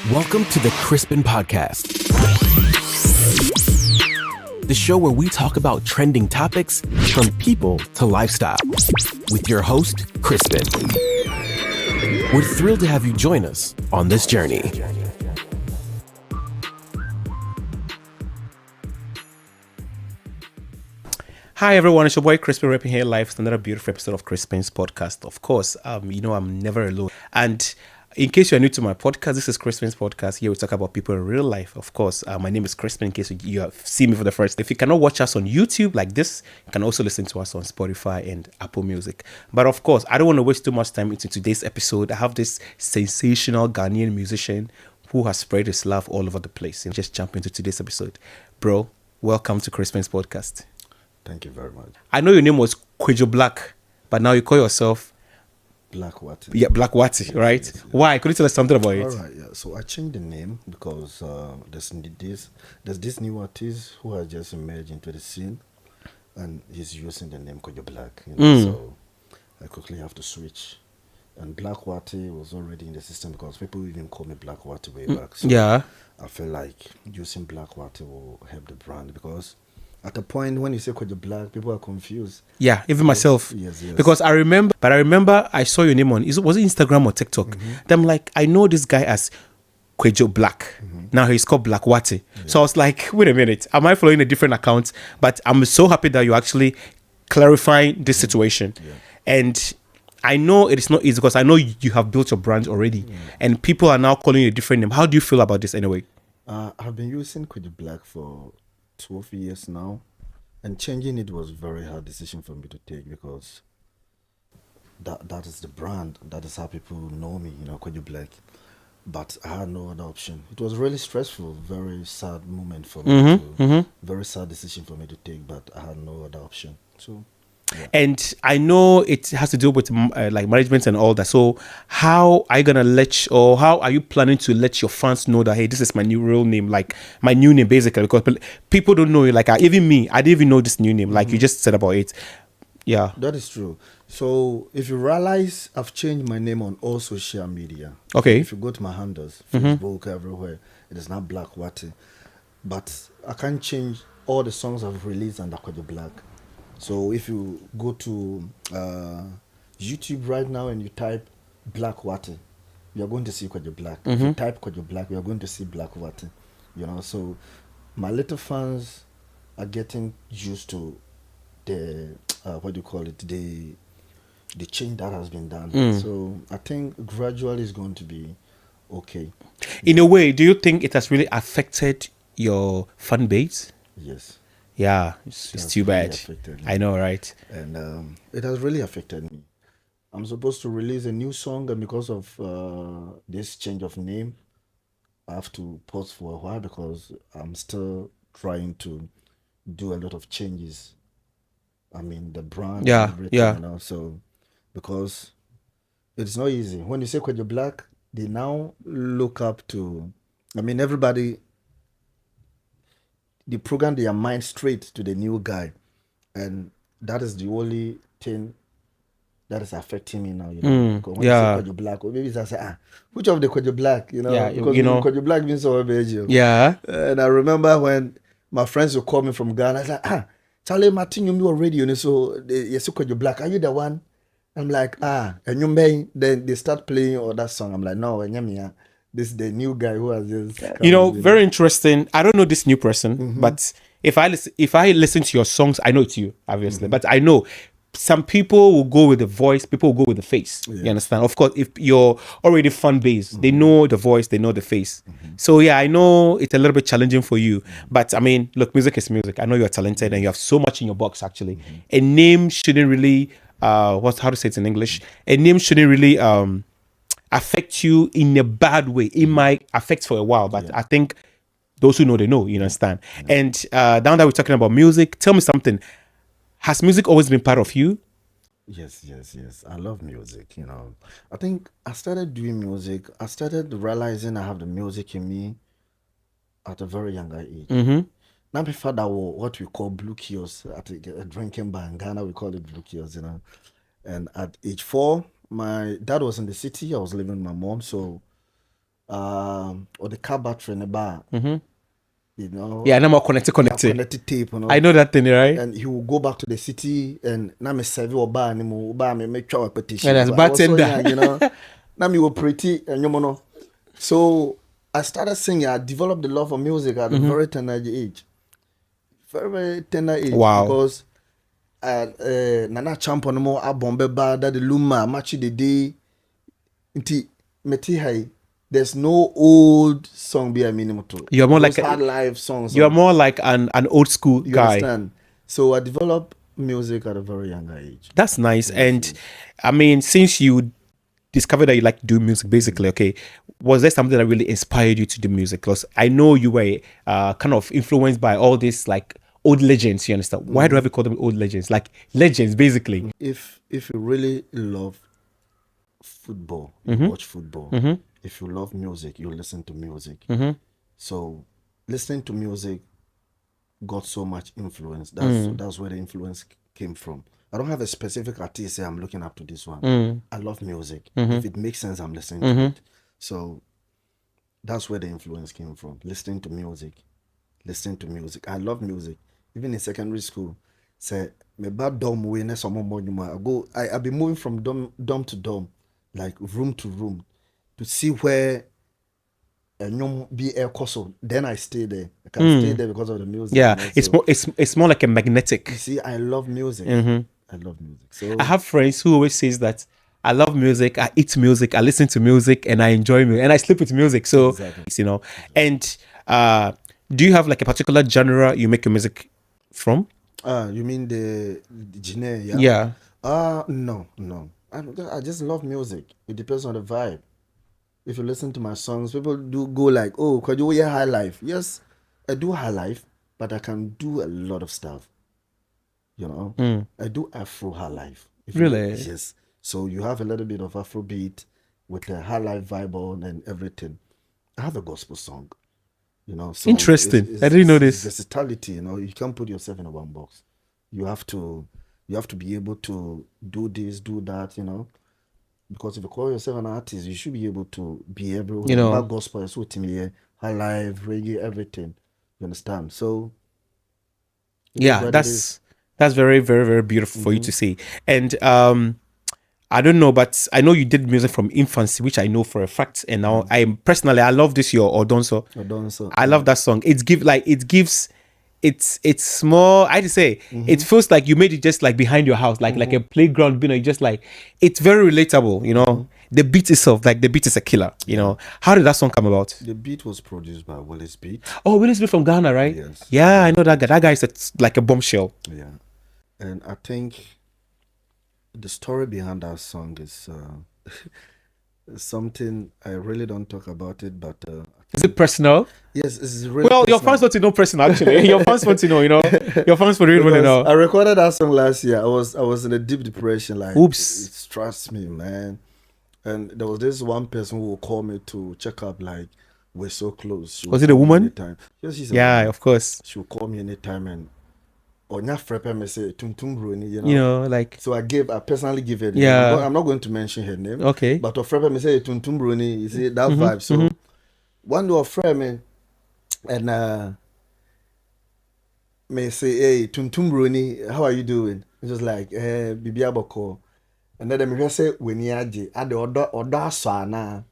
Welcome to the Crispin Podcast, the show where we talk about trending topics from people to lifestyle with your host, Crispin. We're thrilled to have you join us on this journey. Hi everyone, it's your boy Crispin rapping here live. It's another beautiful episode of Crispin's podcast. Of course, I'm never alone. And in case you're new to my podcast, this is Crispin's podcast. Here we talk about people in real life. Of course, my name is Crispin. In case you have seen me for the first time, if you cannot watch us on YouTube like this, you can also listen to us on Spotify and Apple Music. But of course, I don't want to waste too much time into today's episode. I have this sensational Ghanaian musician who has spread his love all over the place. And just jump into today's episode, bro. Welcome to Crispin's podcast. Thank you very much. I know your name was Kwejo Black, but now you call yourself Black Wati. Yeah, Black Wati, right? Yes. Why? Could you tell us something about it? All right, yeah. So I changed the name because there's this new artist who has just emerged into the scene, and he's using the name Kwejo Black. So I quickly have to switch. And Black Wati was already in the system because people even call me Black Wati way back. So Yeah. I feel like using Black Wati will help the brand because at the point when you say Kwejo Black, people are confused. Yeah, even myself. Yes. Because I remember I saw your name on, was it Instagram or TikTok? Then I'm like, I know this guy as Kwejo Black. Now he's called Black Wati. So I was like, wait a minute, am I following a different account? But I'm so happy that you're actually clarifying this situation. Yeah. And I know it is not easy because I know you have built your brand already. And people are now calling you a different name. How do you feel about this anyway? I've been using Kwejo Black for 12 years now, and changing it was a very hard decision for me to take because that is the brand, that is how people know me, Kwejo Black. But I had no other option. It was really stressful, very sad moment for me, very sad decision for me to take, but I had no other option. So. Yeah. And I know it has to do with like management and all that. So how are you how are you planning to let your fans know that, hey, this is my new real name, like my new name basically, because people don't know it. Like even me, I didn't even know this new name. Like you just said about it. Yeah. That is true. So if you realize, I've changed my name on all social media. Okay. If you go to my handles, Facebook, everywhere, it is not Black Wati. But I can't change all the songs I've released under Kwejo Black. So if you go to YouTube right now and you type Black Wati, you are going to see Kwejo Black. If you type Kwejo Black, you are going to see Black Wati. So my little fans are getting used to the the change that has been done. So I think gradually it's going to be okay. In a way, do you think it has really affected your fan base? Yes. Yeah, it's too bad. I know, right? And it has really affected me. I'm supposed to release a new song, and because of this change of name, I have to pause for a while because I'm still trying to do a lot of changes. I mean, the brand, Yeah, and everything, yeah. So because it's not easy. When you say Kwejo Black, they now look up to. I mean, everybody. They program their mind straight to the new guy, and that is the only thing that is affecting me now. Because when you say Kwejo Black, or maybe I say, which of the Kwejo Black? Yeah, because Kwejo Black means so Belgium. Yeah. And I remember when my friends would call me from Ghana, I was like, Charlie Martin, you already, so you say Kwejo Black, are you the one? I'm like, and you then they start playing all that song. I'm like, no, this is the new guy who has just very interesting. I don't know this new person, but if I listen to your songs, I know it's you, obviously. But I know some people will go with the voice, people will go with the face. Yeah. You understand? Of course, if you're already fan base, they know the voice, they know the face. So yeah, I know it's a little bit challenging for you. But I mean, look, music is music. I know you're talented and you have so much in your box actually. A name shouldn't really how to say it in English? A name shouldn't really affect you in a bad way. It might affect for a while, but I think those who know, they know, you understand. And now that we're talking about music, tell me something. Has music always been part of you? Yes. I love music, I think I started doing music. I started realizing I have the music in me at a very younger age. Now before that, what we call blue kiosk at a drinking bar in Ghana, we call it blue kiosk, And at age 4, my dad was in the city. I was living with my mom, so or the car battery in the bar. You know, Yeah, no more connected. connected tape, you know. I know that thing, right? And he will go back to the city and now me serve or bar anymore, bar me make sure petition. And as I was so bartender. young, you know. Now me were pretty and you know. So I started singing. I developed the love for music at a very tender age. Very, very tender age. Wow. Because Nana champ on more abombe bar that the luma match the day. Inti meti hai. There's no old song be a minimum to. You're more those like hard live songs. You're more like an old school You guy. understand? So I developed music at a very young age. That's nice. And I mean, since you discovered that you like to do music, basically, okay, was there something that really inspired you to do music? Because I know you were kind of influenced by all these like old legends. You understand? Why do I call them old legends? Like legends, basically. If you really love football, you watch football. If you love music, you listen to music. So listening to music got so much influence. That's where the influence came from. I don't have a specific artist say I'm looking up to this one. I love music. If it makes sense, I'm listening to it. So that's where the influence came from. Listening to music. I love music. Even in secondary school, say me bad dorm way na some more I be moving from dorm to dorm, like room to room, to see where be air coso. Then I stay there. I can stay there because of the music. Yeah, you know? it's more like a magnetic. You see, I love music. I love music. So I have friends who always says that I love music, I eat music, I listen to music, and I enjoy music, and I sleep with music. So you know, and do you have like a particular genre you make your music from? you mean the genre? Yeah. No. I just love music. It depends on the vibe. If you listen to my songs, people do go like, "Oh, could you hear high life?" Yes, I do high life, but I can do a lot of stuff. You know, I do Afro high life. Really? Yes. So you have a little bit of Afro beat with the high life vibe on and everything. I have a gospel song. You know, so Interesting. I didn't know this. Versatility. You know, you can't put yourself in a one box. You have to be able to do this, do that. You know. Because if you call yourself an artist, you should be able to be everywhere. You know. About gospel, is what me, high life, reggae, everything. You understand? So yeah, that's very, very, very beautiful for you to see. And I don't know, but I know you did music from infancy, which I know for a fact. And now I love this your Odonso. I love that song. It gives it's more, I just say it feels like you made it just like behind your house, like a playground, you know, just like it's very relatable, you know. The beat itself, like the beat is a killer, you know. How did that song come about? The beat was produced by Willis Beat. Oh, Willis Beat from Ghana, right? Yes. Yeah, I know that guy. That guy is like a bombshell. Yeah. And I think the story behind that song is something I really don't talk about it, but is it personal? Yes, it's really well. personal. Your fans want to know personal. Actually, your fans want to know. You know, your fans really want to know. I recorded that song last year. I was in a deep depression. Like, oops, trust me, man. And there was this one person who would call me to check up. Like, we're so close. Was it a woman? Anytime. Yes, she's a yeah, woman. Of course. She would call me anytime and. Or not frapper me say tum bruni, you know, like. So I personally give her. Yeah. I'm not going to mention her name. Okay. But frapper me say tum bruni. You see that vibe. So one day friend me and me say, hey, tum bruni, how are you doing? It's just like bibi aboko. And then me say when you aje, ade odo asana.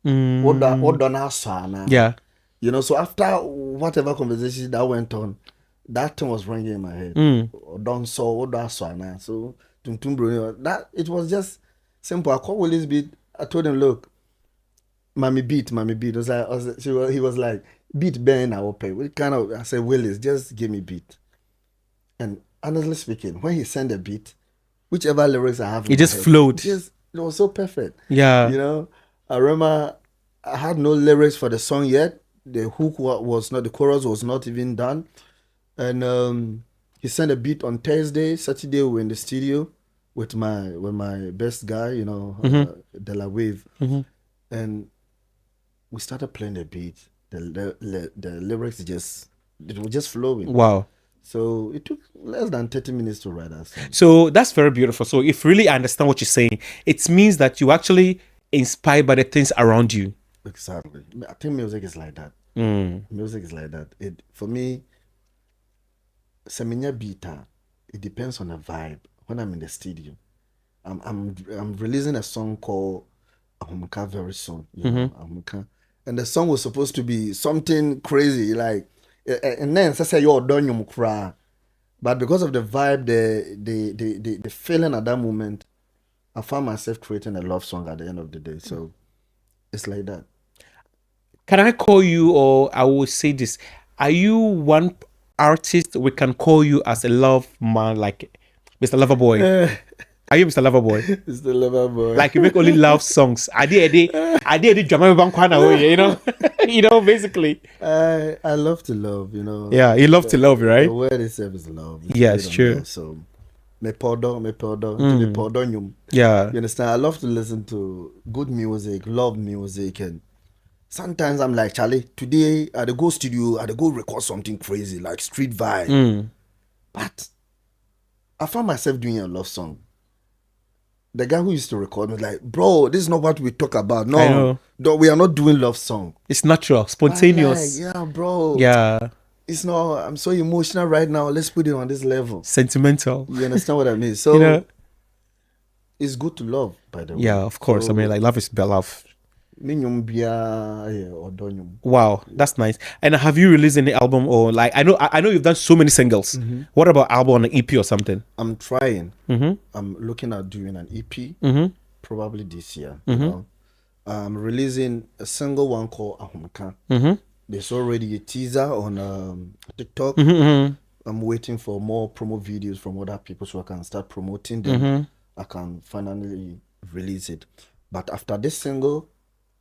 Odo na asana. Yeah. You know, so after whatever conversation that went on. That thing was ringing in my head. Don't so what that's so so that it was just simple. I called Willis Beat. I told him, look, mommy beat. He was like, beat Ben, I will pay. What kind of? I said, Willis, just give me beat. And honestly speaking, when he sent a beat, whichever lyrics I have, it just flowed. It was so perfect. Yeah, you know. I remember I had no lyrics for the song yet. The hook was not. The chorus was not even done. And he sent a beat on Thursday. Saturday we were in the studio with my best guy, you know, De La Wave, and we started playing the beat. The lyrics it was just flowing. Wow! So it took less than 30 minutes to write that song. So that's very beautiful. So if really I understand what you're saying, it means that you actually inspired by the things around you. Exactly. I think music is like that. Music is like that. It for me, seminya beta. It depends on the vibe. When I'm in the studio, I'm releasing a song called Ahumka very soon. You know, Ahumka, and the song was supposed to be something crazy, like, and then say you're done you cry, but because of the vibe, the feeling at that moment, I found myself creating a love song at the end of the day. So it's like that. Can I call you, or I will say this? Are you one artist we can call you as a love man, like Mr. Loverboy? Are you Mr. Loverboy? It's the lover boy. Like you make only love songs. I did drama you know, basically. I love to love, you know. Yeah, you love to love, right? The word itself is love. It's Yeah, a it's bit of true. love, so me podo, me podo nyum. Yeah. You understand? I love to listen to good music, love music, and sometimes I'm like, Charlie, today I dey go studio, I dey go record something crazy like street vibe. But I found myself doing a love song. The guy who used to record me was like, bro, this is not what we talk about. I know. No, we are not doing love song. It's natural, spontaneous. I'm like, yeah, bro. Yeah. It's not, I'm so emotional right now. Let's put it on this level. Sentimental. You understand what I mean? So You know? it's good to love, by the way. Yeah, of course. So, I mean, like love is love. me nyum bia, or do nyum. Wow, that's nice. And have you released any album, or like I know you've done so many singles. What about album on an EP or something? I'm trying. I'm looking at doing an EP, probably this year. You know, I'm releasing a single one called Ahumka. There's already a teaser on TikTok. I'm waiting for more promo videos from other people so I can start promoting them. I can finally release it. But after this single,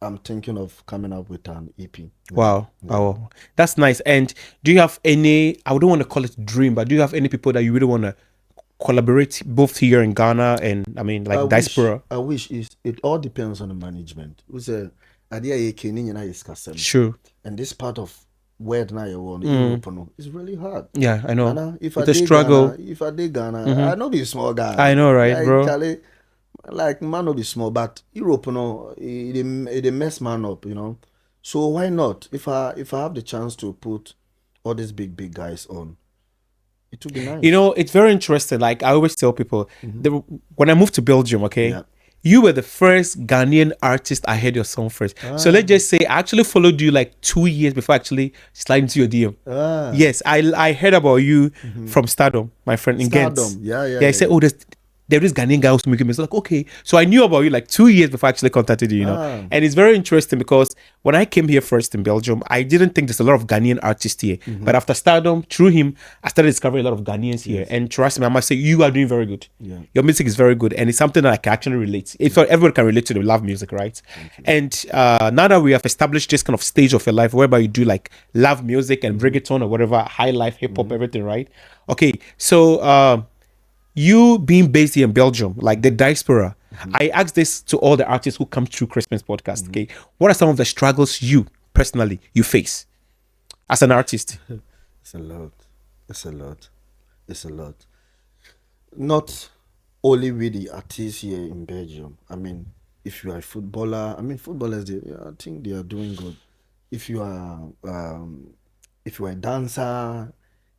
I'm thinking of coming up with an EP. Wow. Oh, that's nice. And do you have any, I don't want to call it dream, but do you have any people that you really want to collaborate both here in Ghana and, I mean, like diaspora? I wish it all depends on the management. Who's a idea you can discuss them. Sure. And this part of where now you want Europe, it's really hard. Yeah, I know. Ghana, if I It's a did struggle. Ghana, if I did Ghana, I know be small guy. I know, right, like, bro? Charlie, like man no be small, but Europe, it mess man up, you know. So why not? If I have the chance to put all these big guys on, it would be nice. You know, it's very interesting. Like I always tell people, when I moved to Belgium, okay, you were the first Ghanaian artist I heard your song first. So let's just say I actually followed you like 2 years before I actually slid into your DM. Yes, I heard about you from Stardom, my friend in Ghent. Stardom, yeah. I said, oh, there is Ghanaian guy who's making music. Like, okay. So I knew about you like 2 years before I actually contacted you, you know. And it's very interesting because when I came here first in Belgium, I didn't think there's a lot of Ghanaian artists here. But after Stardom, through him, I started discovering a lot of Ghanaians here. And trust me, I must say, you are doing very good. Yeah. Your music is very good. And it's something that I can actually relate. If everyone can relate to the love music, right? And now that we have established this kind of stage of your life whereby you do like love music and reggaeton or whatever, high life, hip hop, everything, right? Okay. So, you being based here in Belgium, like the diaspora, I ask this to all the artists who come through Christmas podcast. Okay, what are some of the struggles you personally you face as an artist? It's a lot. It's a lot. Not only with the artists here in Belgium. I mean, if you are a footballer, footballers, I think they are doing good. If you are a dancer,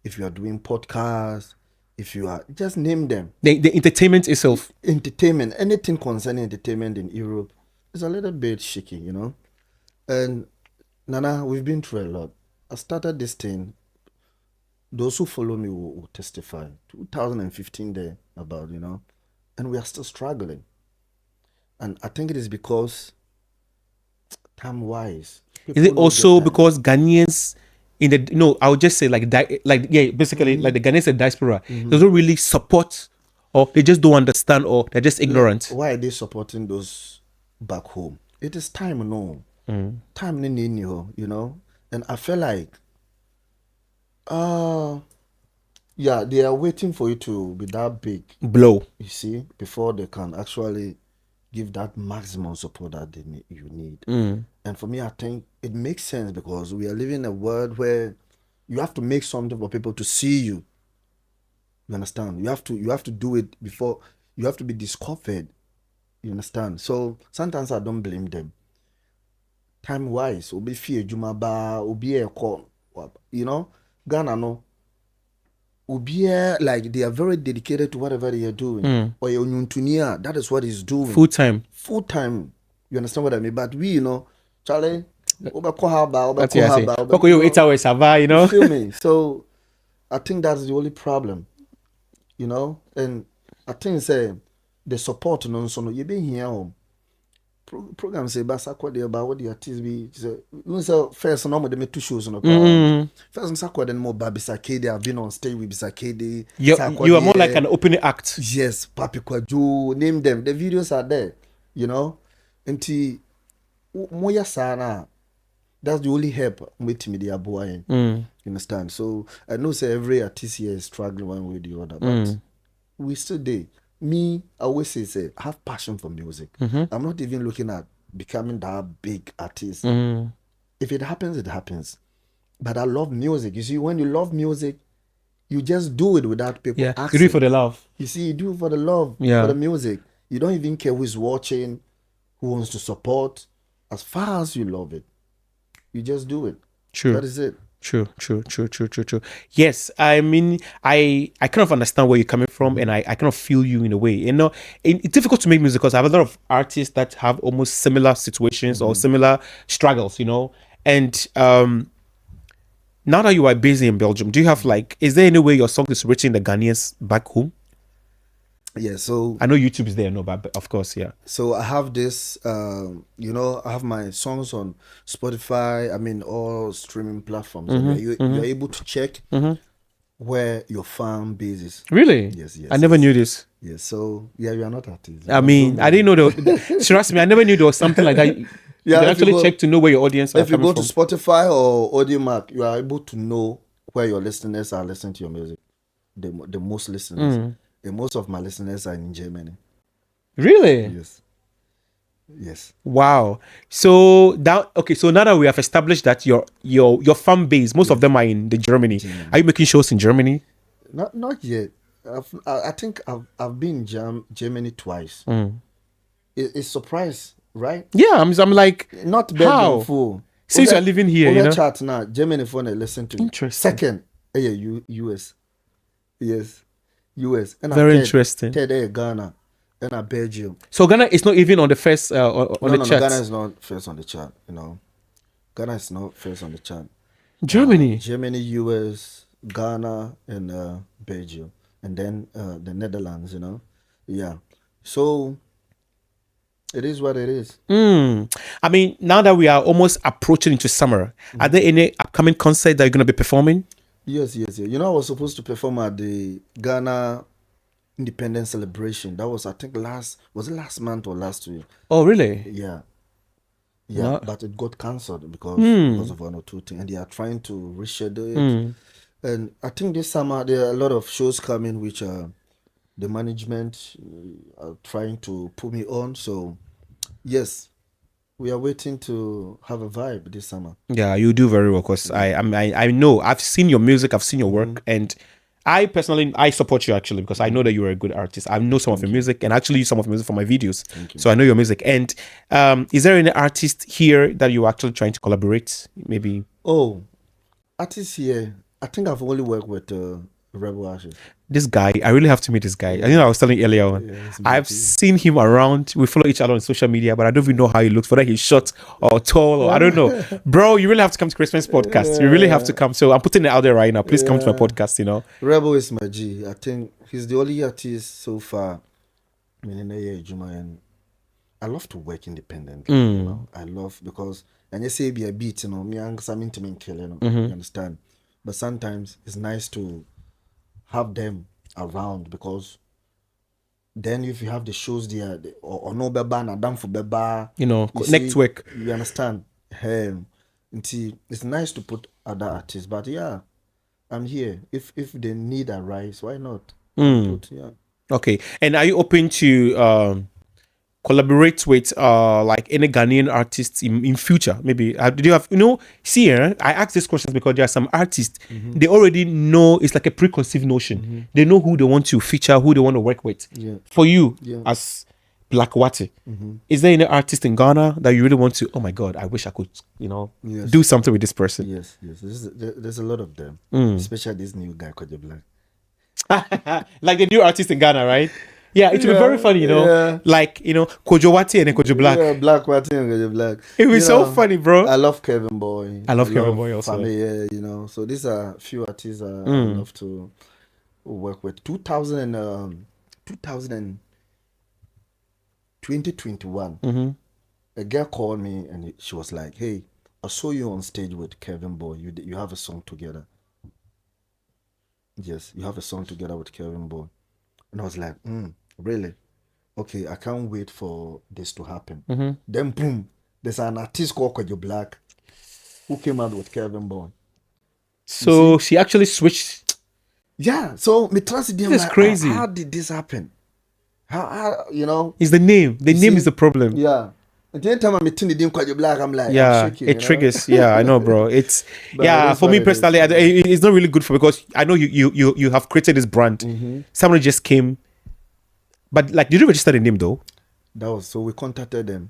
if you are doing podcasts, if you are, just name them. The entertainment itself. Entertainment, anything concerning entertainment in Europe is a little bit shaky, you know. And Nana, we've been through a lot. I started this thing. Those who follow me will testify. 2015 there about, you know, and we are still struggling. And I think it is because time-wise. Is it also because Ghanaians I would just say basically like the Ghanaians diaspora, they don't really support, or they just don't understand, or they're just ignorant. Why are they supporting those back home? It is time, no. Time, you know. And I feel like, they are waiting for you to be that big. Blow. You see, before they can actually give that maximum support that you need. And for me, I think it makes sense because we are living in a world where you have to make something for people to see you. You understand? You have to do it before you have to be discovered. You understand? So sometimes I don't blame them. time wise, obi fear juma ba, obi a call, you know, Ghana no. Obi like they are very dedicated to whatever they are doing. Or your that is what he's doing. Full time. Full time. You understand what I mean? But we, you know, Charlie, That's what I say. Okay, you 8 hours, you know. You feel me? So I think that's the only problem. You know, and I think say the support no so no you been here home. Program say basa kwa dey about what the artist be say you say first no me two shows no first sakwa then more Babisa Kede I've been on stage with Babisa Kede. You are more like an opening act. Yes, Papi Kwaju, name them, the videos are there, you know. Nti moya sana, that's the only help with me the boy. You understand? So I know say every artist here is struggling one way or the other, but we still there. Me, I always say I have passion for music. I'm not even looking at becoming that big artist. If it happens, it happens. But I love music. You see, when you love music, you just do it without people asking. You do it for the love. You see, you do it for the love, for the music. You don't even care who's watching, who wants to support. As far as you love it, you just do it. True. That is it. True. Yes, I mean, I kind of understand where you're coming from, and I kind of feel you in a way. You know, it's difficult to make music because I have a lot of artists that have almost similar situations or similar struggles, you know. And now that you are busy in Belgium, do you have is there any way your song is reaching the Ghanaians back home? Yeah, so I know YouTube is there, no, but of course, yeah. So I have this, you know, I have my songs on Spotify. I mean, all streaming platforms. You're able to check where your fan base is. Really? Yes. I never knew this. Yes. So yeah, you are not artist. I mean, I didn't know trust me, I never knew there was something like that. You can actually check to know where your audience are If you coming go from. to Spotify or Audiomack, you are able to know where your listeners are listening to your music. The most listeners. And most of my listeners are in Germany. Really? Yes. Wow. So now that we have established that your fan base, most of them are in Germany. Are you making shows in Germany? Not yet. I think I've been in Germany twice. It's surprise, right? Yeah, I'm like, not Belgium full. Since you're living here, you know. Chat now, Germany phone listen to me. Interesting. Second, US. Yes. US. And very interesting. Third, Ghana. And Belgium. So Ghana is not even on the first on the chart. Ghana is not first on the chart. You know, Ghana is not first on the chart. Germany, US, Ghana, and Belgium, and then the Netherlands. You know, yeah. So it is what it is. I mean, now that we are almost approaching into summer, are there any upcoming concerts that you're going to be performing? Yes. You know, I was supposed to perform at the Ghana Independence celebration. That was, I think, last month or last week. Oh, really? Yeah. What? But it got cancelled because of one or two things, and they are trying to reschedule it. And I think this summer there are a lot of shows coming, which the management are trying to put me on. So, yes. We are waiting to have a vibe this summer. Yeah, you do very well because I know I've seen your music, I've seen your work, and I personally support you actually because I know that you're a good artist. I know some of your music and actually use some of your music for my videos. So I know your music. And is there any artist here that you're actually trying to collaborate? Maybe. Oh, artists here. I think I've only worked with Rebel Ashes. This guy, I really have to meet this guy. I think I was telling you earlier on. I've seen him around. We follow each other on social media, but I don't even know how he looks, whether he's short or tall, or I don't know. Bro, you really have to come to Christmas podcast. You really have to come. So I'm putting it out there right now. Please come to my podcast, you know. Rebel is my G. I think he's the only artist so far. I mean, and I love to work independently. You know? I love because and you say be a beat, you know, me and something to me kill, you know. You understand? But sometimes it's nice to have them around because then if you have the shows there or no beba na dam for beba, you know, network. You understand? It's nice to put other artists, but yeah, I'm here. If the need arise, why not? Okay. And are you open to collaborate with like any Ghanaian artists in future? Maybe do you have I ask these questions because there are some artists they already know it's like a preconceived notion. They know who they want to feature, who they want to work with. For you as Black Wati. Is there any artist in Ghana that you really want to? Oh my God, I wish I could, Yes. do something with this person. Yes. There's a lot of them, especially this new guy called Black. Like the new artist in Ghana, right? Yeah, it would be very funny, like Kojo Wati and then Kojo Black. Yeah, Black Wati and Kojo Black. It was so funny, bro. I love Kevin Boy. I love Kevin Boy also. Family, so these are few artists I love to work with. 2021, a girl called me and she was like, "Hey, I saw you on stage with Kevin Boy. You have a song together." Yes, you have a song together with Kevin Boy. And I was like, really? Okay, I can't wait for this to happen. Then boom, there's an artist called Kojo Black who came out with Kevin Boy. So she actually switched. Yeah, so me trust them. This is crazy. How did this happen? How It's the name. The name is the problem. Yeah. And the time I'm meeting the name Kojo Black, I'm like, Yeah, I'm shaking, it triggers. Yeah, I know, bro. It's But for what me it personally, it's not really good for because I know you have created this brand. Somebody just came, but like, did you register the name though? That was so we contacted them.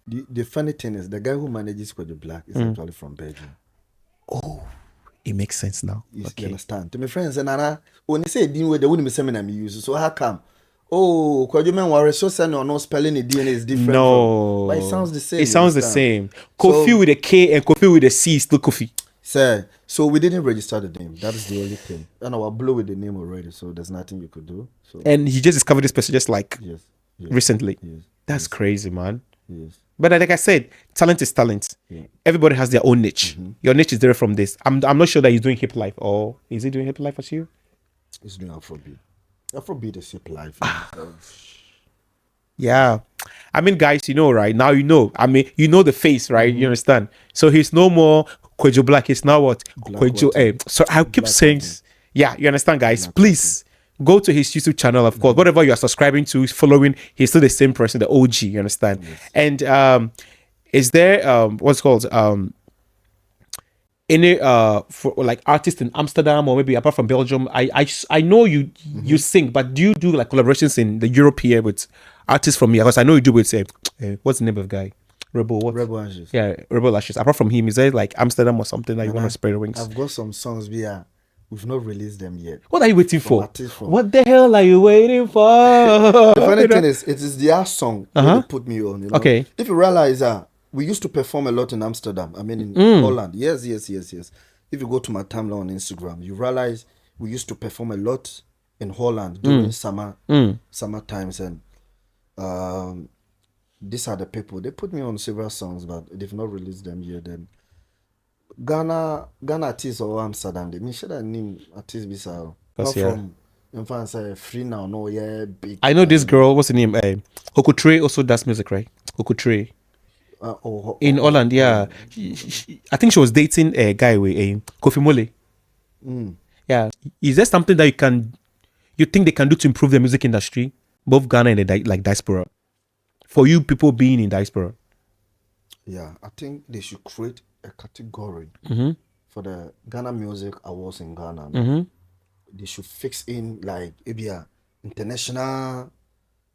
The funny thing is the guy who manages Kojo Black is actually from Belgium. Oh, it makes sense now. You Okay. understand? To my friends, and Nana, when they say didn't they wouldn't be seminar me use. So how come? Oh, Kojo man worry so saying or no spelling the DNA is different. No, But it sounds the same. It sounds the understand? same. Kofi So- with a K and Kofi with a C is still Kofi. Sir, so we didn't register the name. That is the only thing. And I was blow with the name already, so there's nothing you could do. So And he just discovered this person just like yes, recently. yes, That's crazy, man. yes. But like I said, talent is talent. Yeah. Everybody has their own niche. Your niche is different from this. I'm not sure that he's doing hip life or is he doing hip life as you? It's doing Afrobeat. Afrobeat is hip life. Yeah. I mean, guys, right? Now I mean, the face, right? You understand? So he's no more Kojo Black. He's now what? Kojo. So I keep Black saying, Wati. yeah, you understand, guys? Please go to his YouTube channel, of course. Whatever you are subscribing to, following, he's still the same person, the OG. You understand? And is there what's called any for like artists in Amsterdam or maybe apart from Belgium? I know you sing, but do you do like collaborations in the Europe here with artists from here? Because I know you do with what's the name of the guy? Rebel. What? Rebel Ashes. Yeah, Rebel Ashes. Apart from him, is there like Amsterdam or something that you want to spread your wings? I've got some songs we've not released them yet. What are you waiting for? artists from- What the hell are you waiting for? The funny thing is, it is their song that they put me on. Okay. If you realize we used to perform a lot in Amsterdam. I mean, in Holland. Yes. If you go to my timeline on Instagram, you realize we used to perform a lot in Holland during summer times, and these are the people. They put me on several songs, but they've not released them yet. Then Ghana artists or Amsterdam, they should have named artists bisa. Not from in fact say free now, no, yeah, big. I know this girl, what's her name? Okutre also does music, right? Okutre. In Holland, yeah. I think she was dating a guy with a Kofi Mole. Yeah. Is there something that you think they can do to improve the music industry, both Ghana and the diaspora? For you people being in diaspora. Yeah, I think they should create a category for the Ghana Music Awards in Ghana. They should fix in like maybe a international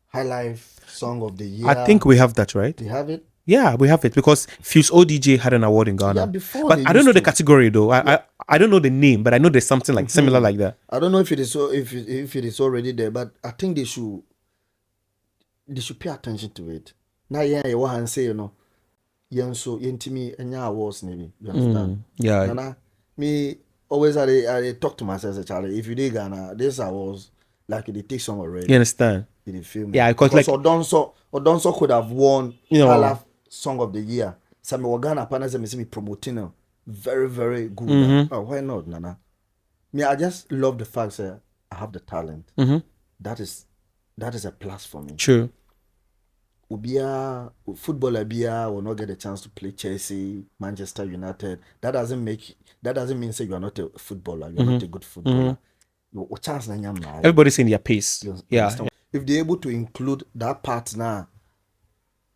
high life song of the year. I think we have that, right? They have it. Yeah, we have it because Fuse ODJ had an award in Ghana. Yeah, before but they I don't know used the to. category though. I don't know the name, but I know there's something like similar like that. I don't know if it is so if it is already there, but I think they should pay attention to it. Now you want to say so yentimi enya awards maybe. You understand? Yeah. Nana, me always I talk to myself, Charlie. If you did Ghana, this awards like they take some already. You understand? In the film. Yeah, because like Odonso could have won know, Song of the Year. Sami Wagana Panas and me promoting them. Very, very good. Oh, why not, Nana? Me, I just love the fact that I have the talent. That is a plus for me. True. Ubia footballer Bia will not get a chance to play Chelsea, Manchester United. That doesn't mean say you are not a footballer. You're not a good footballer. Your chance na nyam. Everybody's in their pace. Yeah. Understand? If they're able to include that part now,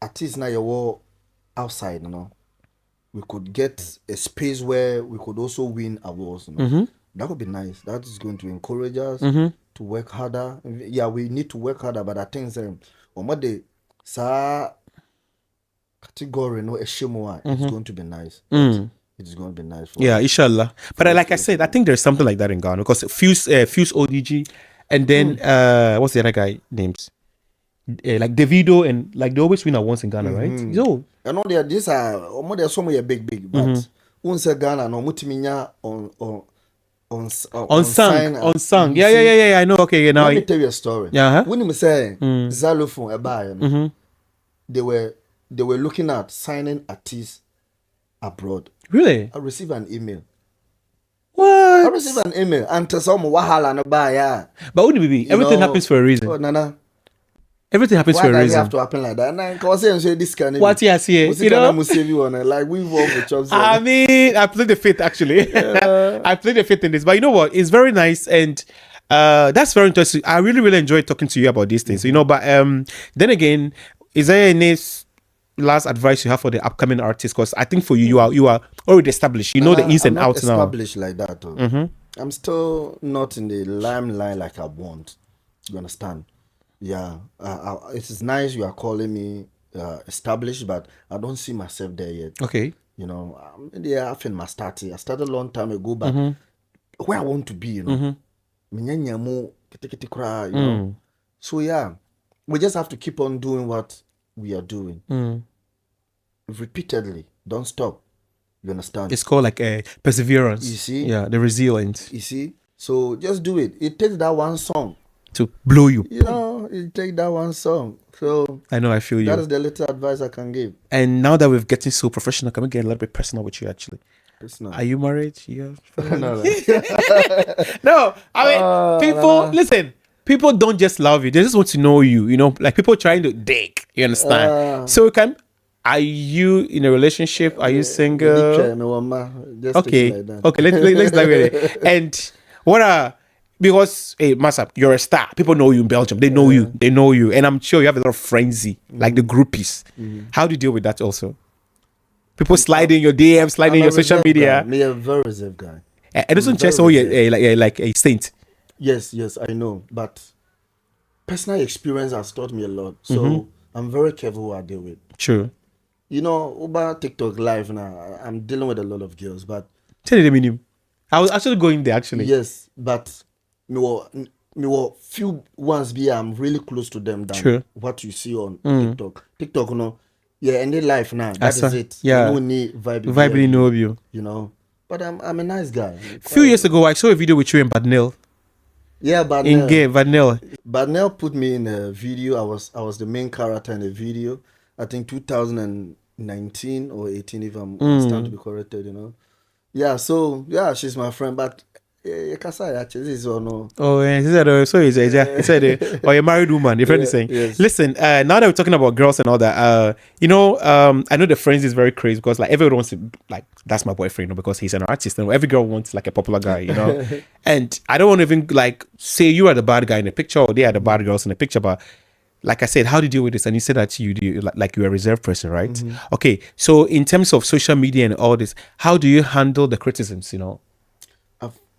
at least now you're outside, we could get a space where we could also win awards. That would be nice. That is going to encourage us to work harder. Yeah, we need to work harder, but I think on what category no eshimwa, it's going to be nice. It's going to be nice for Yeah, us. inshallah. But like I said, I think there's something like that in Ghana because Fuse ODG, and then what's the other guy names? Like Davido, and like they always win awards in Ghana, right? So I know these are more somewhere big, but once Ghana no mutiminya on unsung. Yeah. I know. Okay, now let me tell you a story. Yeah. When you say Xylophone a they were looking at signing artists abroad. Really? I received an email. What? I received an email and to some wahala no buy yeah. But what do be? Everything happens for a reason. Oh, Nana. Everything happens Why for a does it reason. have to happen like that? And I was saying this kind of What you see? You know? Like we've all the jobs. I mean, I played the fifth actually. I played the fifth in this, but you know what? It's very nice and that's very interesting. I really enjoy talking to you about these things. You know, but then again, is there any last advice you have for the upcoming artists? Because I think for you, you are already established. You know the ins and outs now. Established like that. I'm still not in the limelight like I want. You understand? Yeah, it is nice you are calling me established, but I don't see myself there yet. Okay. You know, I'm in the half my starting. I started a long time ago, but where I want to be, you know, you know. So yeah, we just have to keep on doing what we are doing repeatedly. Don't stop. You understand? It's called like a perseverance. You see? Yeah, the resilience. You see? So just do it. It takes that one song to blow you. You know, it takes that one song. So I know, I feel you. That is the little advice I can give. And now that we're getting so professional, can we get a little bit personal with you actually? Personal. Are you married? Yeah. No. No, I mean, people, listen, people don't just love you. They just want to know you, you know, like people trying to dig, you understand? So are you in a relationship? Are you single? Okay. Okay, let's dive in it. And what are, because hey Masa, you're a star. People know you in Belgium. They know you. They know you. And I'm sure you have a lot of frenzy, like the groupies. How do you deal with that also? People sliding your DMs, sliding your social media. Me a very reserved guy. It doesn't just so like a saint. Yes, I know. But personal experience has taught me a lot. So I'm very careful who I deal with. True. You know, about TikTok live now, I'm dealing with a lot of girls, but tell the minimum. I was actually going there actually. Yes, but me were few ones be I'm really close to them than what you see on TikTok. TikTok, you know, yeah, and in life now, that is it. Yeah, no need vibe know you. You know, but I'm a nice guy. A few years ago, I saw a video with you in Badnell. Yeah, Badnell. In gay Badnell. Badnell put me in a video. I was the main character in the video. I think 2019 or 18, if I'm stand to be corrected. You know. Yeah, so yeah, she's my friend, but you can say actually this is or no. Oh, yeah, so he said, or a married woman. Your friend is saying, yes. Listen, now that we're talking about girls and all that, you know, I know the friends is very crazy because like everyone wants to like that's my boyfriend, you know, because he's an artist, and every girl wants like a popular guy, you know. And I don't want to even like say you are the bad guy in the picture or they are the bad girls in the picture, but. Like I said, how do you deal with this? And you said that you do like you're a reserved person, right? Okay, so in terms of social media and all this, how do you handle the criticisms? You know,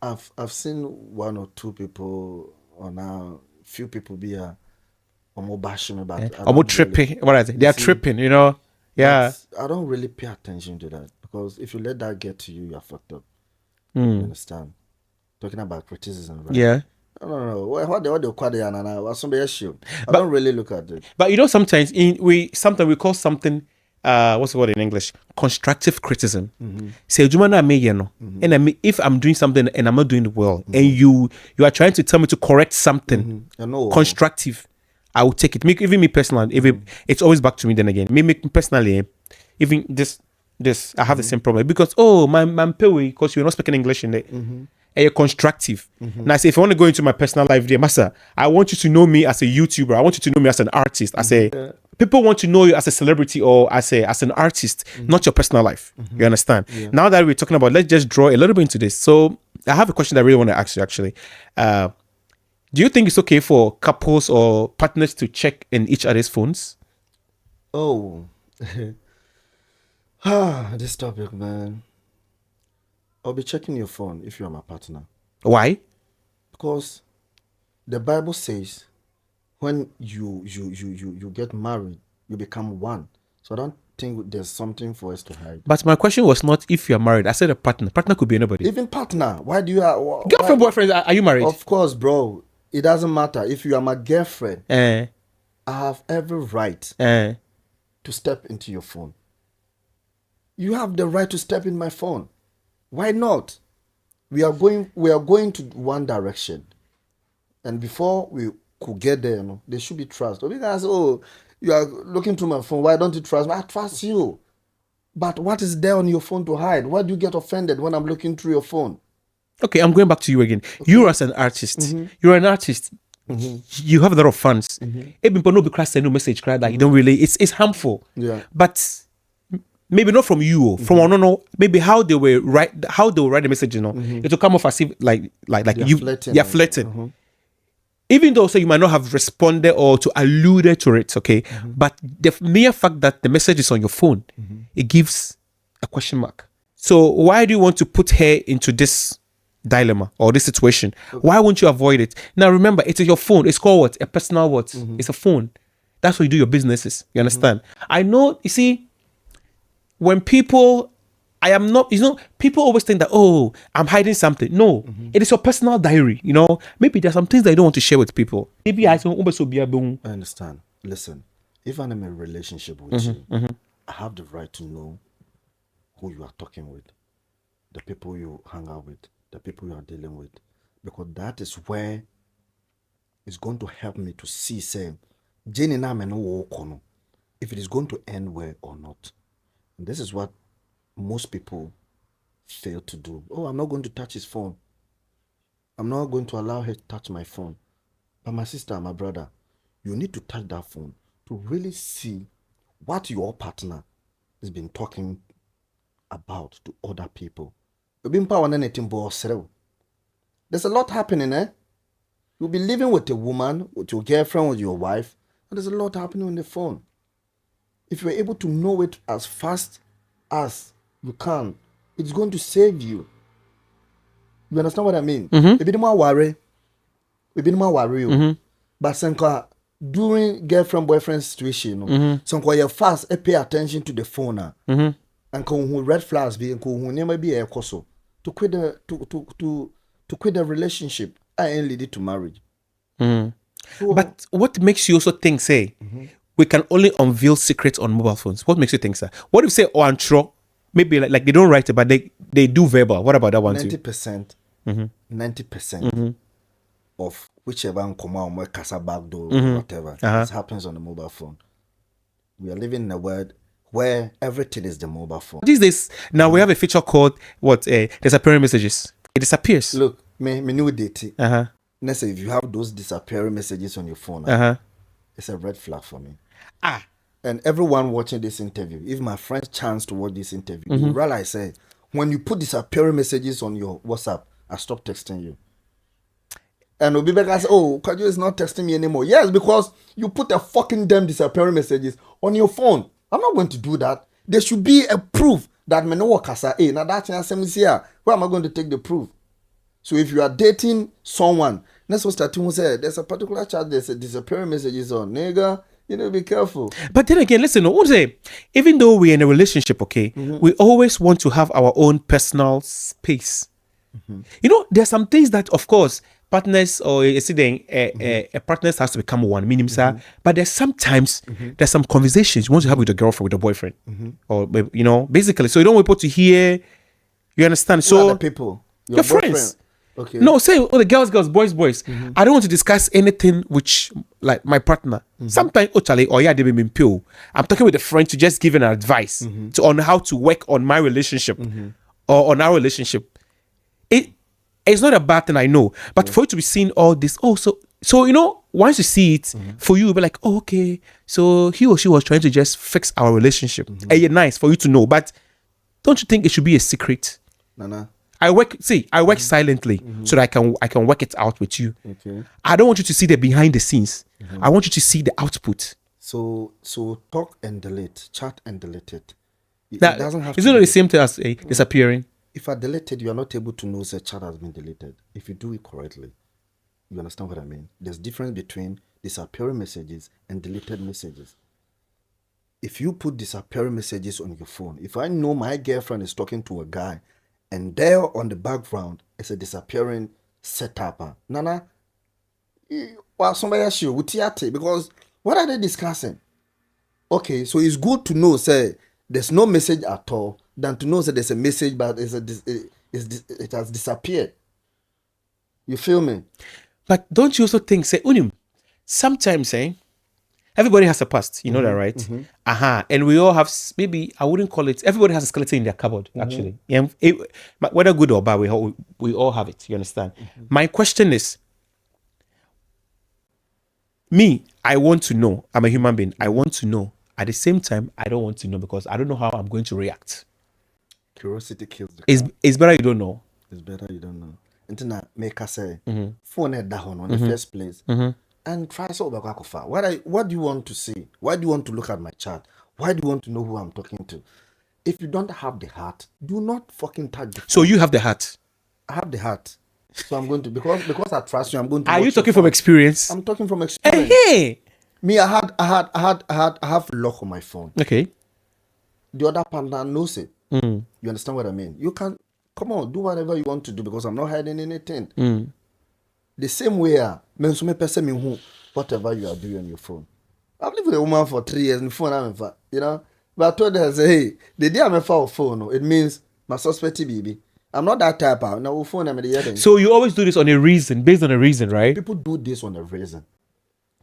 I've seen one or two people or now few people be bashing me, but tripping. Really, what is it? They are tripping, you know. Yeah, I don't really pay attention to that because if you let that get to you, you're fucked up. You understand? Talking about criticism, right? Yeah. No. What they call it, I don't really look at it. But you know, sometimes we call something what's the word in English? Constructive criticism. Say, and if I'm doing something and I'm not doing it well, and you are trying to tell me to correct something constructive, I will take it. Even me personally, it's always back to me. Then again, me personally, even this I have the same problem because my because you're not speaking English in it. And you're constructive. Now, I say, if you want to go into my personal life, dear Master, I want you to know me as a YouTuber. I want you to know me as an artist. I say, people want to know you as a celebrity or as an artist, not your personal life. You understand? Yeah. Now that we're talking about, let's just draw a little bit into this. So, I have a question that I really want to ask you. Actually, do you think it's okay for couples or partners to check in each other's phones? Oh, this topic, man. I'll be checking your phone if you're my partner. Why? Because the Bible says when you get married, You become one. So I don't think there's something for us to hide. But my question was not if you're married. I said a partner. Partner could be anybody. Even partner. Why do you have Girlfriend, boyfriend, are you married? Of course, bro. It doesn't matter. If you are my girlfriend, Eh, I have every right eh. to step into your phone. You have the right to step in my phone. Why not? We are going to one direction. And before we could get there, there should be trust. Or because, you are looking through my phone, why don't you trust me? I trust you. But what is there on your phone to hide? Why do you get offended when I'm looking through your phone? Okay, I'm going back to you again. Okay. You as an artist, you're an artist. You have a lot of fans. Even no be cry no message cry that you don't really. It's harmful. Yeah. But maybe not from you, from I don't know. Maybe how they will write the message. It will come off as if like you flirting. Flirting. Even though you might not have responded or to alluded to it, okay, but the mere fact that the message is on your phone, it gives a question mark. So why do you want to put her into this dilemma or this situation? Why won't you avoid it? Now remember, it is your phone. It's called what? A personal what? It's a phone. That's where you do your businesses. You understand? I know. You see, when people. I am not, people always think that, I'm hiding something. No, it is your personal diary. Maybe there's some things that you don't want to share with people. Maybe I understand. Listen, if I'm in a relationship with you, I have the right to know who you are talking with, the people you hang out with, the people you are dealing with, because that is where it's going to help me to see, say, Jenny na me no walk on, if it is going to end well or not. And this is what most people fail to do. I'm not going to touch his phone. I'm not going to allow her to touch my phone. But my sister, my brother, you need to touch that phone to really see what your partner has been talking about to other people. There's a lot happening, eh? You'll be living with a woman, with your girlfriend, with your wife, and there's a lot happening on the phone. If you're able to know it as fast as you can, it's going to save you. You understand what I mean? A bit more worry. But during girlfriend boyfriend situation, you're fast, pay attention to the phone, and who red flags be and who never be a coso to quit the relationship. I ain't lead it to marriage. So, but what makes you also think, say, we can only unveil secrets on mobile phones? What makes you think, sir? What if say, antro? Maybe like they don't write it, but they do verbal. What about that one 90%, too? 90% of whichever come out, more casa back door, whatever, this happens on the mobile phone. We are living in a world where everything is the mobile phone. These days, now we have a feature called disappearing messages. It disappears. Look, me new date. Let's say if you have those disappearing messages on your phone, it's a red flag for me. And everyone watching this interview, if my friends chance to watch this interview, you realize, when you put disappearing messages on your WhatsApp, I stop texting you. And will be back and say, Kaju is not texting me anymore. Yes, because you put a fucking damn disappearing messages on your phone. I'm not going to do that. There should be a proof that me no kasa. Now that chance here. Where am I going to take the proof? So if you are dating someone, that's what starting say. There's a particular chat. There's a disappearing messages on, nigga. You know, be careful. But then again, listen, even though we're in a relationship, okay, we always want to have our own personal space. There's some things that, of course, partners or a partners has to become one, meaning, sir. But there's sometimes there's some conversations you want to have with your girlfriend, with your boyfriend, or basically, so you don't want people to hear. You understand? Who are the people? Your friends. Okay. No, say the girls, boys. I don't want to discuss anything which, like, my partner. Sometimes, Charlie, or they be pill. I'm talking with a friend to just give an advice on how to work on my relationship or on our relationship. It's not a bad thing, I know, but for you to be seeing all this, so once you see it, for you, you'll be like, okay, so he or she was trying to just fix our relationship. And it's nice for you to know, but don't you think it should be a secret? Nana. I work silently so that I can work it out with you. Okay. I don't want you to see the behind the scenes. I want you to see the output. So talk and delete, chat and delete it. It That, doesn't have it's to not be the same thing as disappearing. If I delete it, you are not able to know the chat has been deleted. If you do it correctly, you understand what I mean? There's difference between disappearing messages and deleted messages. if you put disappearing messages on your phone, if I know my girlfriend is talking to a guy and there on the background is a disappearing setup, Nana, well, somebody else you because what are they discussing? Okay, so it's good to know, say, there's no message at all, than to know that there's a message, but it has disappeared. You feel me? But don't you also think, say, Unim, sometimes, everybody has a past, you know that, right? And we all have, maybe, I wouldn't call it, everybody has a skeleton in their cupboard, actually. Yeah, whether good or bad, we all have it, you understand? My question is, me, I want to know, I'm a human being, I want to know. At the same time, I don't want to know because I don't know how I'm going to react. Curiosity kills the cat. It's better you don't know. It's better you don't know. Until now, make us say, phone it down on the first place. And try so far. What do you want to see? Why do you want to look at my chat? Why do you want to know who I'm talking to? If you don't have the heart, do not fucking touch the phone. So you have the heart. I have the heart. So I'm going to, because I trust you, I'm going to. Are you talking from experience? I'm talking from experience. Hey. Me, I have lock on my phone. Okay. The other partner knows it. You understand what I mean? You can, come on, do whatever you want to do because I'm not hiding anything. The same way, whatever you are doing on your phone. I've lived with a woman for 3 years and phone, you know. But I told her, say, hey, the day I'm a phone, it means my suspect baby. I'm not that type of now phone. I'm the other. So you always do this on a reason, based on a reason, right? People do this on a reason.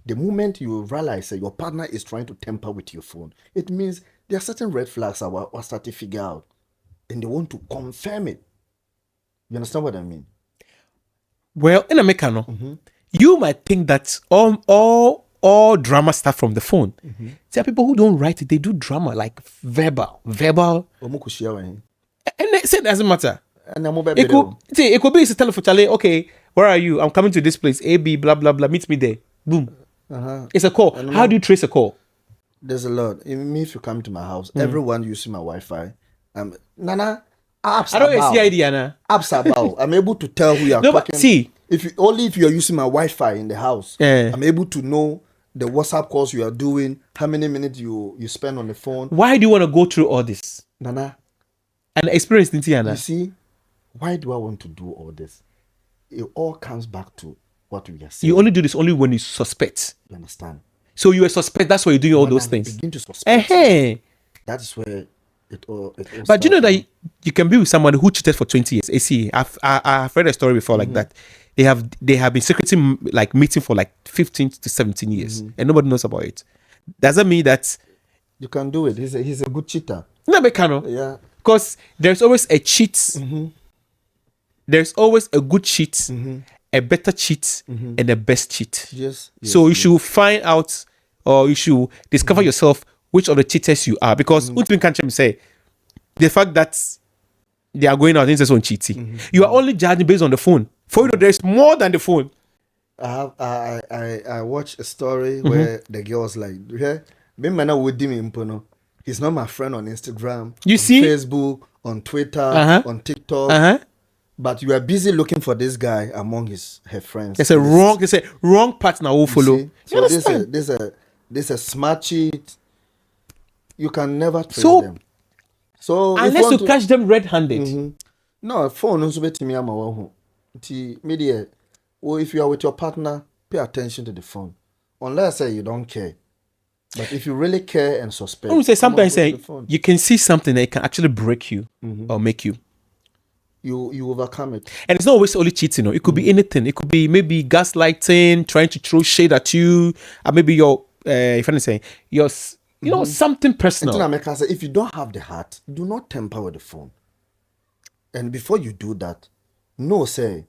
The moment you realize that your partner is trying to tamper with your phone, it means there are certain red flags I was starting to figure out, and they want to confirm it. You understand what I mean? Well, in America, you might think that all drama stuff from the phone. There are people who don't write it; they do drama like verbal. And they say it doesn't matter. It could be a telephone chale. Okay, where are you? I'm coming to this place. A B blah blah blah. Meet me there. Boom. It's a call. How do you trace a call? There's a lot. Even if you come to my house, everyone using my Wi-Fi. Nana, apps. I don't see idea, Nana. Apps about. I'm able to tell who you are talking. But see, if you are using my Wi-Fi in the house, I'm able to know the WhatsApp calls you are doing, how many minutes you spend on the phone. Why do you want to go through all this? Nana, and experience, Nana. You see, why do I want to do all this? It all comes back to what we are saying. You only do this only when you suspect. You understand? So you are suspect. That's why you're doing all those things. Begin to suspect. That is where it all. But do you know that you can be with someone who cheated for 20 years? See, I've read a story before like that. They have been secretly like meeting for like 15 to 17 years, and nobody knows about it. Does that mean that you can do it? He's a good cheater. No, Bekano. Yeah. Because there's always a cheat. There's always a good cheat, a better cheat, and a best cheat. Yes. So you should find out, or you should discover yourself which of the cheaters you are. Because Utmin can say the fact that they are going out into some cheating, you are only judging based on the phone. For you know, there's more than the phone. I watched a story where the girl was like, he's not my friend on Instagram, you see, Facebook, on Twitter, on TikTok. But you are busy looking for this guy among her friends. It's a wrong partner who follow. So this a smart cheat. You can never trace them. So unless you catch them red-handed. No, phone also bet me media. Or if you are with your partner, pay attention to the phone. Unless you don't care. But if you really care and suspect, I would say sometimes you can see something that can actually break you or make you. You overcome it. And it's not always only cheating. It could be anything. It could be maybe gaslighting, trying to throw shade at you, or maybe your if I'm saying your something personal. If you don't have the heart, do not tamper with the phone. And before you do that, say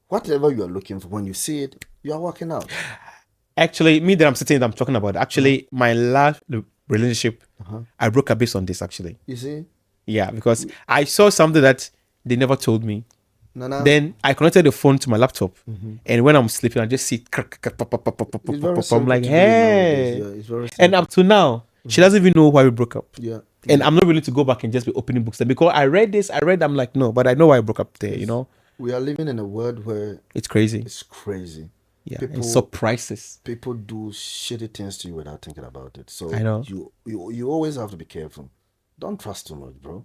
whatever you are looking for, when you see it, you are working out. Actually, me that I'm talking about. Actually, my last relationship, I broke up based on this. Actually, you see, yeah, because I saw something that they never told me. Then I connected the phone to my laptop, and when I'm sleeping, I just see. I'm like, hey, and up to now, she doesn't even know why we broke up. Yeah. And I'm not willing to go back and just be opening books because I read this. I'm like, no, but I know why I broke up there. You know. We are living in a world where it's crazy. It's crazy. Yeah, people and surprises. people do shitty things to you without thinking about it. So I know. you always have to be careful. Don't trust too much, bro.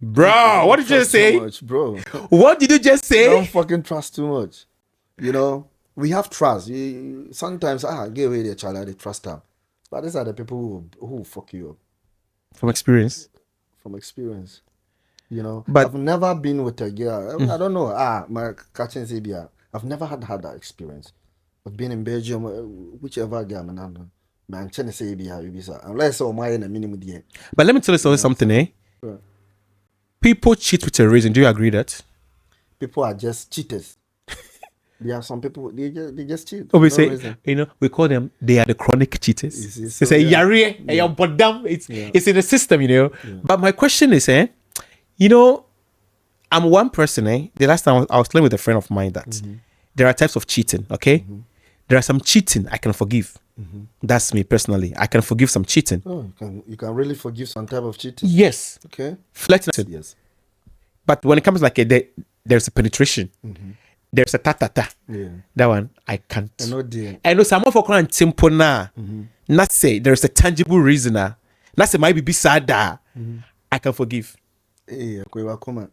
Bro, what did you Trust too say? much, bro. What did you just say? Don't fucking trust too much. You know, we have trust. Sometimes get away the child, they trust them. But these are the people who will fuck you up From experience. from experience. You know, But- I've never been with a girl. I don't know. My catching CBR. I've never had that experience. I've been in Belgium, whichever girl, man, trying to say CBR, unless I'm in a minimum year. But let me tell you something, eh? Right. People cheat with a reason. Do you agree that? People are just cheaters. There are some people they just cheat. Oh, we for no say, reason. we call them, they are the chronic cheaters. You see, They so, say, yeah. "Yare, Yeah. but damn, it's Yeah. in the system, But my question is, I'm one person, The last time I was playing with a friend of mine that there are types of cheating, okay? There are some cheating I can forgive. That's me personally. I can forgive some cheating. Oh, you can really forgive some type of cheating. Yes. Okay. Flirting. Yes. But when it comes like there's a penetration. There's a ta-ta-ta. Yeah. That one, I can't. I know dear. I know some of our tempo na. Not say there's a tangible reason. Not say might be sad. I can forgive. Hey, welcome.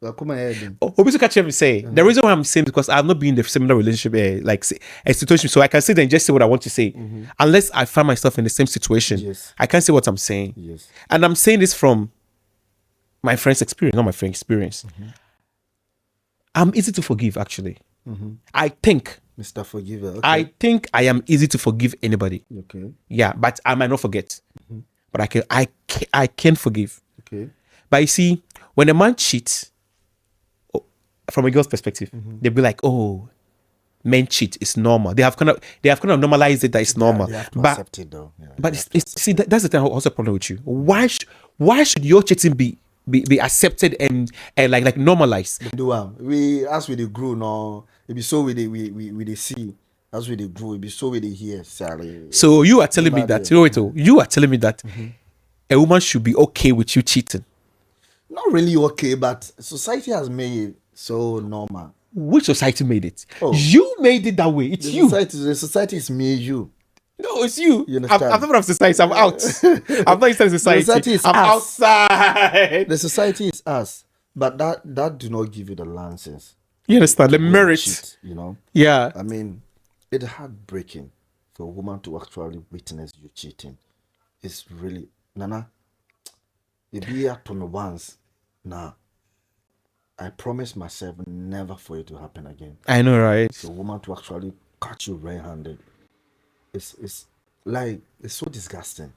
Welcome ahead. Obviously, catch me say the reason why I'm saying because I've not been in a similar relationship, like a situation, so I can sit there and just say what I want to say, unless I find myself in the same situation. Yes. I can't say what I'm saying. Yes. And I'm saying this from my friend's experience, not my friend's experience. I'm easy to forgive, actually. I think Mr. Forgiver. Okay. I think I am easy to forgive anybody. Okay. Yeah, but I might not forget. But I can forgive. Okay. But you see, when a man cheats, from a girl's perspective, they'll be like, "Oh, men cheat. It's normal." They have kind of normalized it that it's normal. They have to But accept it though. Yeah, but they have to accept see, that's the thing. Also, a problem with you. Why should your cheating be accepted and like normalized? it. Do we as we dey grow now, it be so we dey see. As we dey grow, it be so we dey hear. Sorry. So you are telling me Nobody- that you are telling me that a woman should be okay with you cheating. Not really okay, but society has made it so normal. Which society made it? Oh. You made it that way. It's you. The society is me, you. No, it's you. You understand? I'm not part of society. I'm out. I'm not inside society. society is I'm us. outside. The society is us, but that do not give you the license. You understand? The to merit. cheat, you know. Yeah. I mean, it's heartbreaking for a woman to actually witness you cheating. It's really Nana. It be up to me once. Nah. I promise myself never for it to happen again. I know, right? For a woman to actually catch you red-handed. It's like it's so disgusting.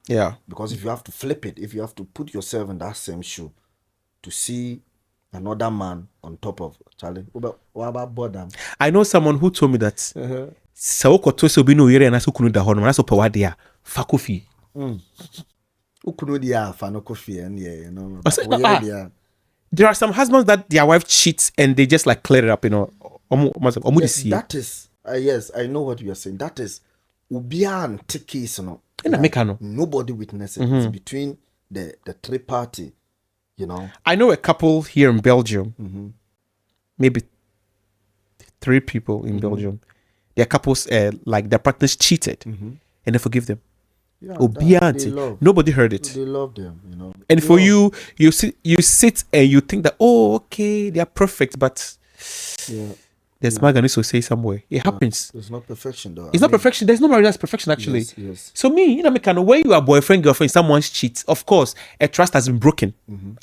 Yeah. Because if you have to flip it, if you have to put yourself in that same shoe to see another man on top of Charlie, what about boredom? I know someone who told me that. Sa okoto se obi no yere na so kunu da hono na so pa wade a fa kofi. Ukuno dia fano coffee and yeah, you know. I said, we ah. there. There are some husbands that their wife cheats and they just like clear it up, Omu Yes, see. that is yes, I know what you are saying. That is ubia and take case, you know. And I make her know. Nobody witnesses it. It's between the three party, you know. I know a couple here in Belgium, maybe 3 people in Belgium. Their couples, like their partners cheated, and they forgive them. Yeah, Obia that they auntie. love. Nobody heard it. They love them, you know. And They for love- you sit and you think that, oh, okay, they are perfect, but yeah, there's magani to say somewhere. It happens. it's not perfection though. It's not perfection. There's no marriage that's perfection, actually. Yes, yes. So me, when you are boyfriend, girlfriend, someone's cheats, of course, a trust has been broken.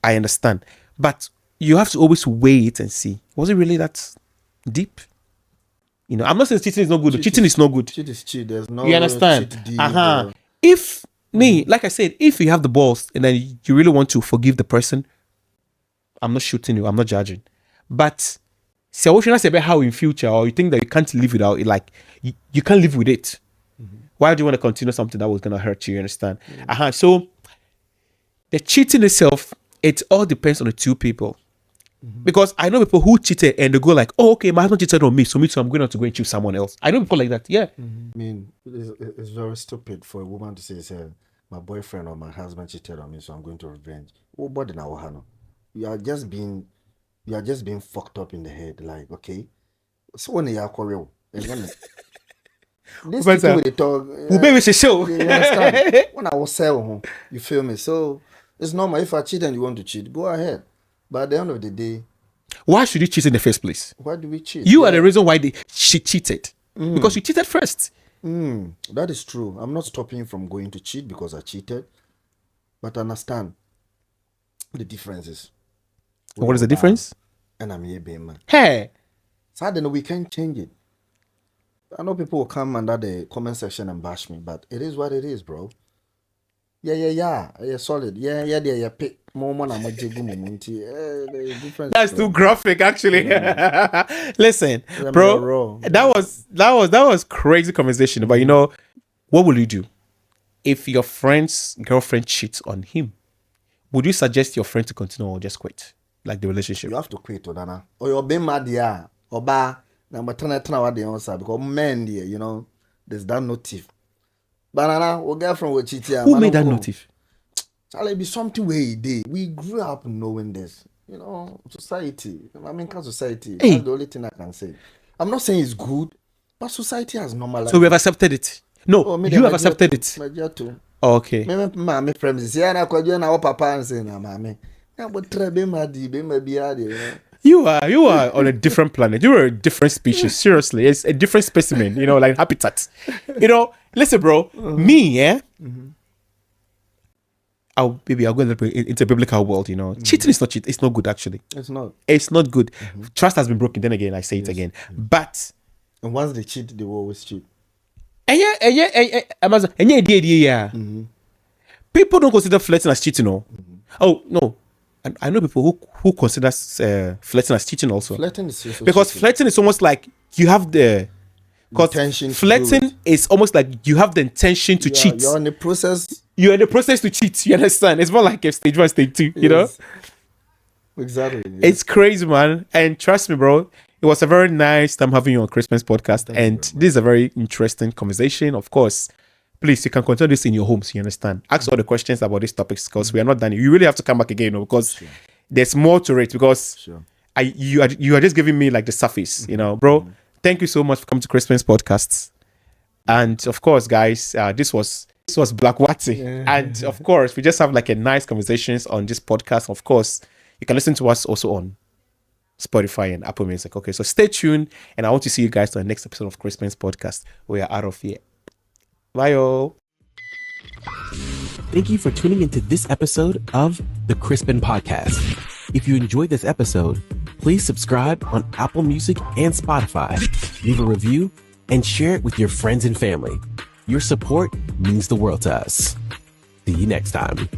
I understand. But you have to always weigh it and see, was it really that deep? I'm not saying cheating is not good. Cheating is not good. Cheat is cheat. There's no You understand? cheat deed, If like I said, if you have the balls and then you really want to forgive the person, I'm not shooting you. I'm not judging. But say what should I say about how in future, or you think that you can't live without it, like you can't live with it. Why do you want to continue something that was gonna hurt you? You understand? So the cheating itself, it all depends on the two people. Because I know people who cheated and they go like, oh, okay, my husband cheated on me, so me too, I'm going to go and choose someone else. I know people like that. Yeah. I mean, it's very stupid for a woman to say, my boyfriend or my husband cheated on me, so I'm going to revenge. Oh, but now, Hano, you are just being fucked up in the head. Like, okay, so when you are real, This But, people with the talk. Who baby she show? You understand? When I was sell, you feel me? So it's normal. If I cheat and you want to cheat, go ahead. But at the end of the day, Why should you cheat in the first place? why do we cheat? You are the reason why she cheated. Because you cheated first. That is true. I'm not stopping you from going to cheat because I cheated. But understand the differences. What is the difference? And I'm here being man. Hey. So then we can change it. I know people will come under the comment section and bash me, but it is what it is, bro. Yeah, solid. Yeah, pick more money. The difference. That's too graphic, actually. Listen, Let me bro, roll. that was crazy conversation. But you know, what will you do if your friend's girlfriend cheats on him? Would you suggest your friend to continue or just quit, like the relationship? You have to quit, Odana. Or you're being mad, yeah. Or ba. Number 10, what the answer because men, there, you know, there's that notif. Banana, or girlfriend will cheat. Who made that notif? Shall be something where he did. We grew up knowing this. You know, society. I mean, society. Hey. That's the only thing I can say. I'm not saying it's good, but society has normalized. So we have accepted it. No, you have accepted it. Oh, okay. My friends, yeah, I could join our papa and say, "No, mommy, I would try be my You are on a different planet. You are a different species. Seriously, it's a different specimen. You know, like habitat. You know, listen, bro. Me, yeah. I'll go a little bit into biblical world. You know, cheating is not cheat. It's not good, actually. It's not. It's not good. Trust has been broken. Then again, I say it again. But and once they cheat, they will always cheat. People don't consider flirting as cheating. No. Oh no. I know people who consider flirting as cheating also. Flirting is because cheating. Flirting is almost like you have the intention. Flirting is almost like you have the intention to cheat. You're in the process. You're in the process to cheat. You understand? It's more like a stage 1, stage 2. You know? Exactly. Yes. It's crazy, man. And trust me, bro. It was a very nice time having you on Crispin's podcast. Thank you, this is a very interesting conversation. Of course, please, you can continue this in your homes. You understand? Ask all the questions about these topics because we are not done. You really have to come back again, because there's more to it. Because you are just giving me like the surface, you know, bro. Thank you so much for coming to Crispin's podcast. And of course, guys, this was Black Watty. And of course, we just have like a nice conversations on this podcast. Of course, you can listen to us also on Spotify and Apple Music. Okay, so stay tuned, and I want to see you guys on the next episode of Crispin's podcast. We are out of here. Bye, all. Thank you for tuning into this episode of the Crispin Podcast. If you enjoyed this episode, please subscribe on Apple Music and Spotify, leave a review, and share it with your friends and family. Your support means the world to us. See you next time.